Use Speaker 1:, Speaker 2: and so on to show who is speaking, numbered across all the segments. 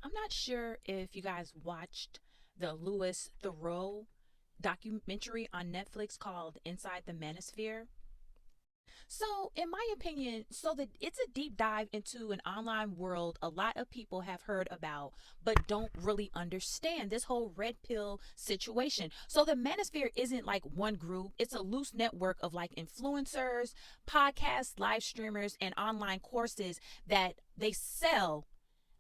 Speaker 1: I'm not sure if you guys watched the Louis Theroux documentary on Netflix called Inside the Manosphere. So, in my opinion, so that it's a deep dive into an online world a lot of people have heard about, but don't really understand this whole red pill situation. So, the Manosphere isn't like one group, it's a loose network of like influencers, podcasts, live streamers, and online courses that they sell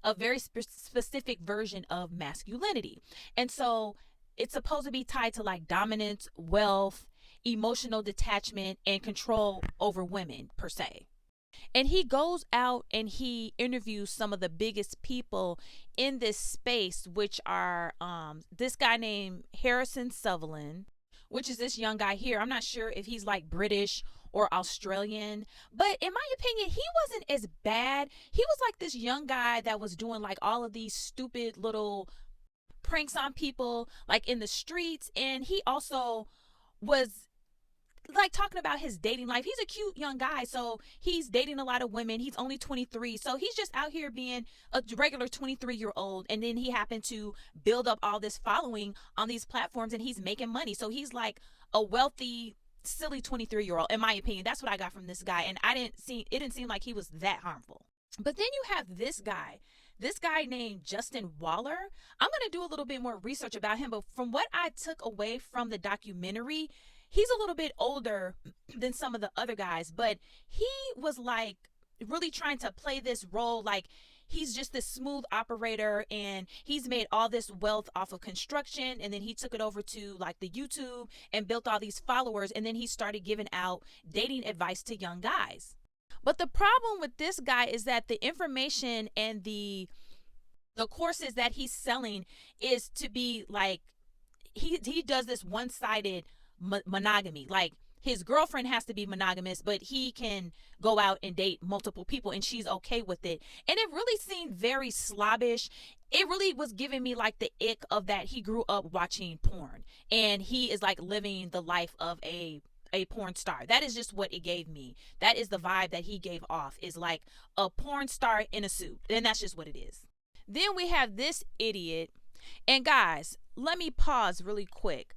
Speaker 1: a very specific version of masculinity. And so it's supposed to be tied to like dominance, wealth, emotional detachment, and control over women, per se. And he goes out and he interviews some of the biggest people in this space, which are this guy named Harrison Sutherland, which is this young guy here. I'm not sure if he's like British or Australian, but in my opinion, he wasn't as bad. He was like this young guy that was doing like all of these stupid little pranks on people like in the streets, and he also was like talking about his dating life. He's a cute young guy, so he's dating a lot of women. He's only 23, so he's just out here being a regular 23-year-old, and then he happened to build up all this following on these platforms, and he's making money. So he's like a wealthy, silly 23-year-old, in my opinion. That's what I got from this guy, and it didn't seem like he was that harmful. But then you have this guy named Justin Waller. I'm going to do a little bit more research about him, but from what I took away from the documentary, he's a little bit older than some of the other guys, but he was like really trying to play this role like he's just this smooth operator, and he's made all this wealth off of construction, and then he took it over to like the YouTube and built all these followers, and then he started giving out dating advice to young guys. But the problem with this guy is that the information and the courses that he's selling is to be like he does this one-sided monogamy. Like his girlfriend has to be monogamous, but he can go out and date multiple people and she's okay with it. And it really seemed very slobbish. It really was giving me like the ick of that he grew up watching porn and he is like living the life of a porn star. That is just what it gave me. That is the vibe that he gave off, is like a porn star in a suit. And that's just what it is. Then we have this idiot. And guys, let me pause really quick.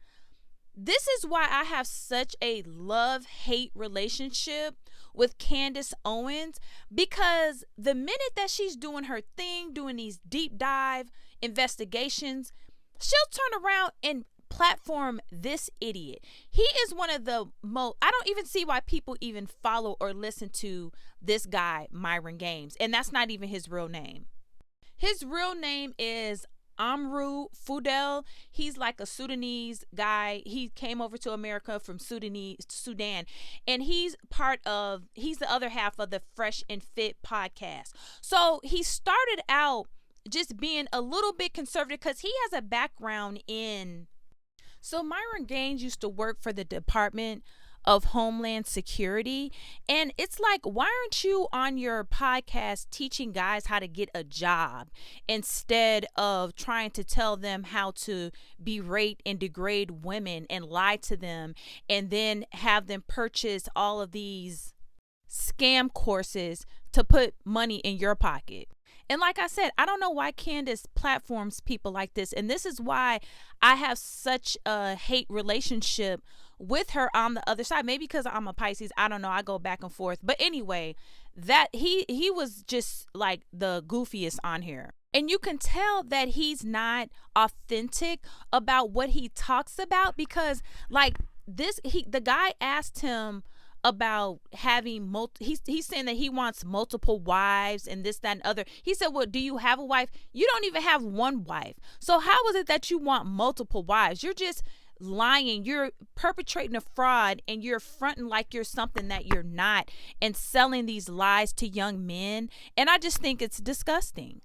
Speaker 1: This is why I have such a love-hate relationship with Candace Owens, because the minute that she's doing her thing, doing these deep dive investigations, she'll turn around and platform this idiot. He is one of the most, I don't even see why people even follow or listen to this guy, Myron Gaines. And that's not even his real name. His real name is Amru Fudel. He's like a Sudanese guy. He came over to America from Sudan. And he's the other half of the Fresh and Fit podcast. So he started out just being a little bit conservative because he has a background in. So Myron Gaines used to work for the Department of Homeland Security. And it's like, why aren't you on your podcast teaching guys how to get a job instead of trying to tell them how to berate and degrade women and lie to them and then have them purchase all of these scam courses to put money in your pocket? And like I said, I don't know why Candace platforms people like this. And this is why I have such a hate relationship with her on the other side. Maybe because I'm a Pisces. I don't know. I go back and forth. But anyway, that he was just like the goofiest on here. And you can tell that he's not authentic about what he talks about, because like the guy asked him about having he's saying that he wants multiple wives and this, that, and other. He said, well, do you have a wife? You don't even have one wife. So how is it that you want multiple wives? You're just lying. You're perpetrating a fraud and you're fronting like you're something that you're not and selling these lies to young men. And I just think it's disgusting.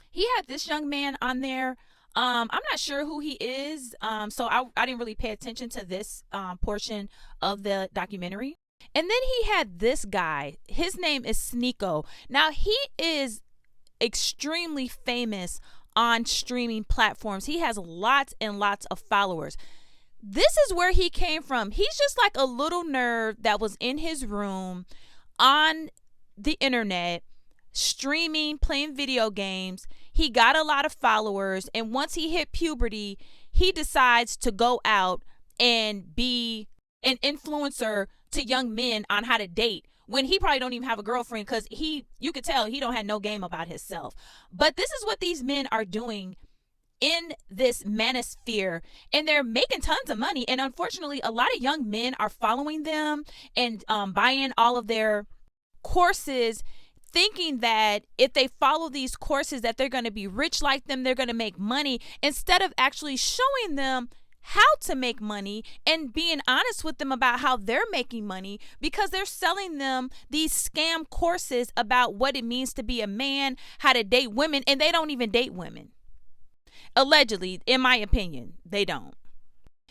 Speaker 1: He had this young man on there. I'm not sure who he is. So I didn't really pay attention to this portion of the documentary. And then he had this guy. His name is Sneako. Now, he is extremely famous on streaming platforms. He has lots and lots of followers. This is where he came from. He's just like a little nerd that was in his room on the internet, streaming, playing video games. he got a lot of followers, and once he hit puberty, he decides to go out and be an influencer to young men on how to date when he probably don't even have a girlfriend, because you could tell he don't have no game about himself. But this is what these men are doing in this manosphere, and they're making tons of money. And unfortunately, a lot of young men are following them and buying all of their courses, thinking that if they follow these courses that they're going to be rich like them, they're going to make money, instead of actually showing them how to make money and being honest with them about how they're making money, because they're selling them these scam courses about what it means to be a man, how to date women, and they don't even date women. Allegedly, in my opinion, they don't.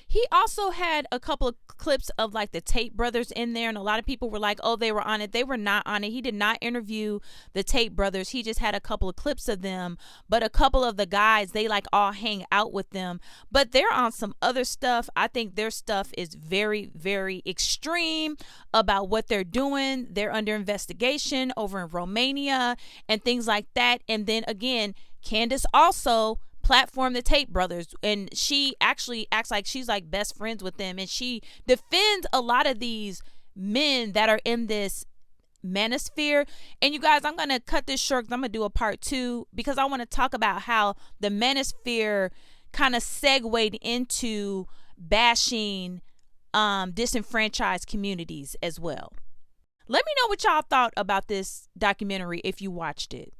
Speaker 1: He also had a couple of clips of like the Tate brothers in there, and a lot of people were like, oh, they were on it. They were not on it. He did not interview the Tate brothers. He just had a couple of clips of them, but a couple of the guys, they like all hang out with them, but they're on some other stuff. I think their stuff is very, very extreme about what they're doing. They're under investigation over in Romania and things like that. And then again, Candace also platform the Tate brothers, and she actually acts like she's like best friends with them, and she defends a lot of these men that are in this manosphere. And you guys, I'm gonna cut this short because I'm gonna do a part 2, because I want to talk about how the manosphere kind of segued into bashing disenfranchised communities as well. Let me know what y'all thought about this documentary if you watched it.